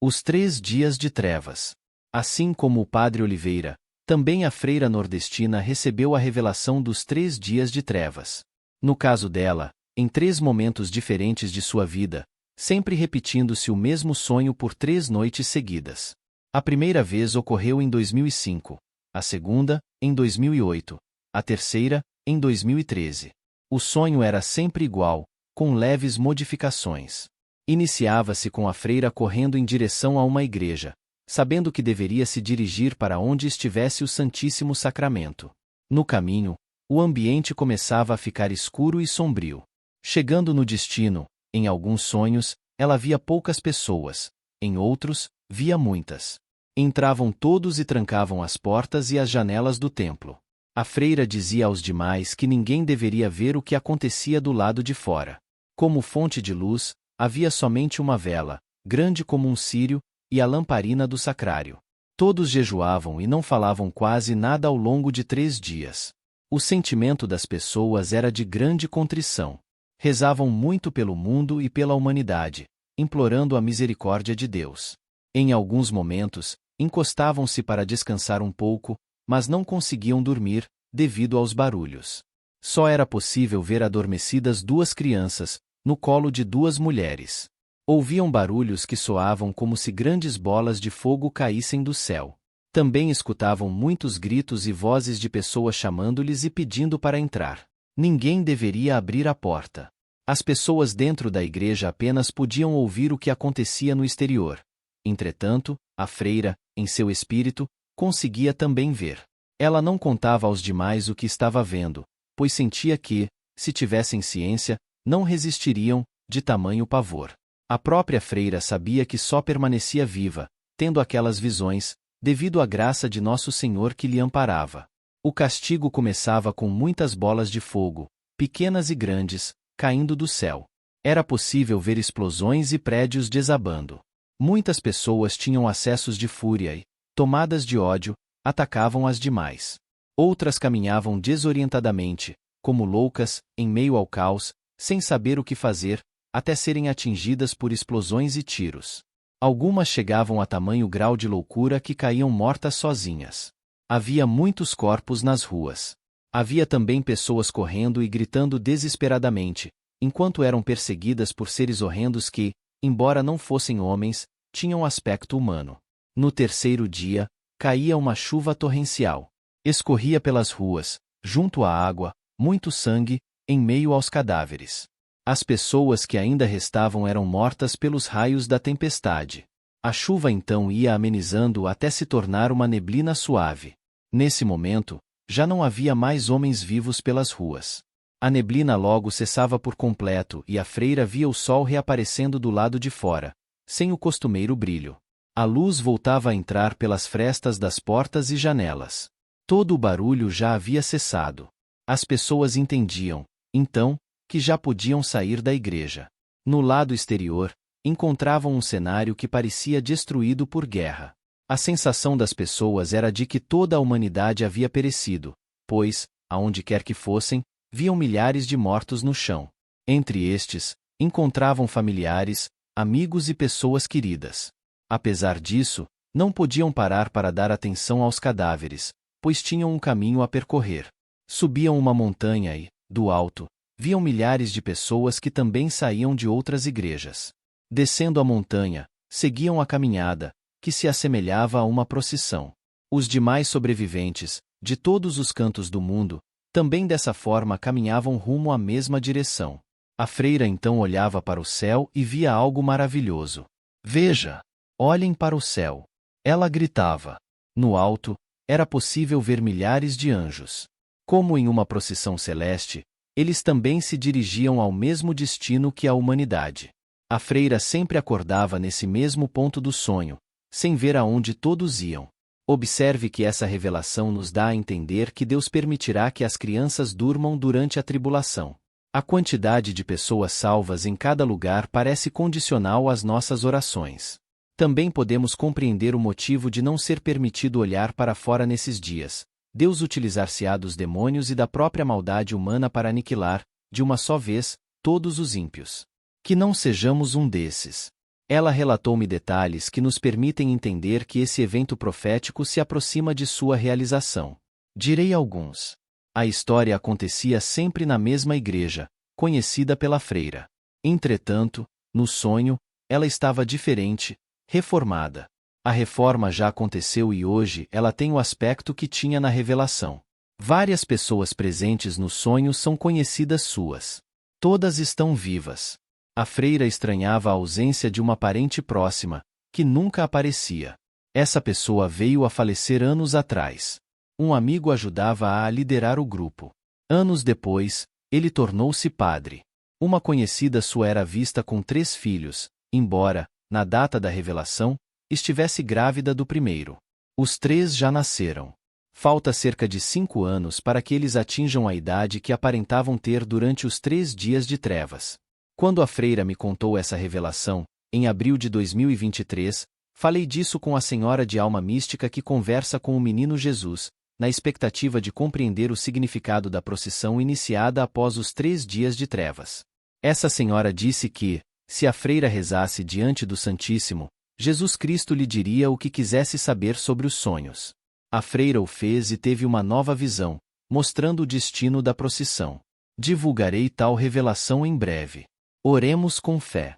Os 3 dias de trevas. Assim como o padre Oliveira, também a freira nordestina recebeu a revelação dos 3 dias de trevas. No caso dela, em 3 momentos diferentes de sua vida, sempre repetindo-se o mesmo sonho por 3 noites seguidas. A primeira vez ocorreu em 2005, a segunda, em 2008, a terceira, em 2013. O sonho era sempre igual, com leves modificações. Iniciava-se com a freira correndo em direção a uma igreja, sabendo que deveria se dirigir para onde estivesse o Santíssimo Sacramento. No caminho, o ambiente começava a ficar escuro e sombrio. Chegando no destino, em alguns sonhos, ela via poucas pessoas, em outros, via muitas. Entravam todos e trancavam as portas e as janelas do templo. A freira dizia aos demais que ninguém deveria ver o que acontecia do lado de fora. Como fonte de luz, havia somente uma vela, grande como um círio, e a lamparina do sacrário. Todos jejuavam e não falavam quase nada ao longo de 3 dias. O sentimento das pessoas era de grande contrição. Rezavam muito pelo mundo e pela humanidade, implorando a misericórdia de Deus. Em alguns momentos, encostavam-se para descansar um pouco, mas não conseguiam dormir, devido aos barulhos. Só era possível ver adormecidas 2 crianças, no colo de 2 mulheres. Ouviam barulhos que soavam como se grandes bolas de fogo caíssem do céu. Também escutavam muitos gritos e vozes de pessoas chamando-lhes e pedindo para entrar. Ninguém deveria abrir a porta. As pessoas dentro da igreja apenas podiam ouvir o que acontecia no exterior. Entretanto, a freira, em seu espírito, conseguia também ver. Ela não contava aos demais o que estava vendo, pois sentia que, se tivessem ciência, não resistiriam, de tamanho pavor. A própria freira sabia que só permanecia viva, tendo aquelas visões, devido à graça de Nosso Senhor que lhe amparava. O castigo começava com muitas bolas de fogo, pequenas e grandes, caindo do céu. Era possível ver explosões e prédios desabando. Muitas pessoas tinham acessos de fúria e, tomadas de ódio, atacavam as demais. Outras caminhavam desorientadamente, como loucas, em meio ao caos, sem saber o que fazer, até serem atingidas por explosões e tiros. Algumas chegavam a tamanho grau de loucura que caíam mortas sozinhas. Havia muitos corpos nas ruas. Havia também pessoas correndo e gritando desesperadamente, enquanto eram perseguidas por seres horrendos que, embora não fossem homens, tinham aspecto humano. No 3º dia, caía uma chuva torrencial. Escorria pelas ruas, junto à água, muito sangue, em meio aos cadáveres. As pessoas que ainda restavam eram mortas pelos raios da tempestade. A chuva então ia amenizando até se tornar uma neblina suave. Nesse momento, já não havia mais homens vivos pelas ruas. A neblina logo cessava por completo e a freira via o sol reaparecendo do lado de fora, sem o costumeiro brilho. A luz voltava a entrar pelas frestas das portas e janelas. Todo o barulho já havia cessado. As pessoas entendiam, então, que já podiam sair da igreja. No lado exterior, encontravam um cenário que parecia destruído por guerra. A sensação das pessoas era de que toda a humanidade havia perecido, pois, aonde quer que fossem, viam milhares de mortos no chão. Entre estes, encontravam familiares, amigos e pessoas queridas. Apesar disso, não podiam parar para dar atenção aos cadáveres, pois tinham um caminho a percorrer. Subiam uma montanha e, do alto, viam milhares de pessoas que também saíam de outras igrejas. Descendo a montanha, seguiam a caminhada, que se assemelhava a uma procissão. Os demais sobreviventes, de todos os cantos do mundo, também dessa forma caminhavam rumo à mesma direção. A freira então olhava para o céu e via algo maravilhoso. Veja! Olhem para o céu! Ela gritava. No alto, era possível ver milhares de anjos. Como em uma procissão celeste, eles também se dirigiam ao mesmo destino que a humanidade. A freira sempre acordava nesse mesmo ponto do sonho, sem ver aonde todos iam. Observe que essa revelação nos dá a entender que Deus permitirá que as crianças durmam durante a tribulação. A quantidade de pessoas salvas em cada lugar parece condicional às nossas orações. Também podemos compreender o motivo de não ser permitido olhar para fora nesses dias. Deus utilizar-se-á dos demônios e da própria maldade humana para aniquilar, de uma só vez, todos os ímpios. Que não sejamos um desses. Ela relatou-me detalhes que nos permitem entender que esse evento profético se aproxima de sua realização. Direi alguns. A história acontecia sempre na mesma igreja, conhecida pela freira. Entretanto, no sonho, ela estava diferente, reformada. A reforma já aconteceu e hoje ela tem o aspecto que tinha na revelação. Várias pessoas presentes no sonho são conhecidas suas. Todas estão vivas. A freira estranhava a ausência de uma parente próxima, que nunca aparecia. Essa pessoa veio a falecer anos atrás. Um amigo ajudava-a a liderar o grupo. Anos depois, ele tornou-se padre. Uma conhecida sua era vista com 3 filhos, embora, na data da revelação, estivesse grávida do primeiro. Os 3 já nasceram. Falta cerca de 5 anos para que eles atinjam a idade que aparentavam ter durante os 3 dias de trevas. Quando a freira me contou essa revelação, em abril de 2023, falei disso com a senhora de alma mística que conversa com o menino Jesus, na expectativa de compreender o significado da procissão iniciada após os 3 dias de trevas. Essa senhora disse que, se a freira rezasse diante do Santíssimo, Jesus Cristo lhe diria o que quisesse saber sobre os sonhos. A freira o fez e teve uma nova visão, mostrando o destino da procissão. Divulgarei tal revelação em breve. Oremos com fé.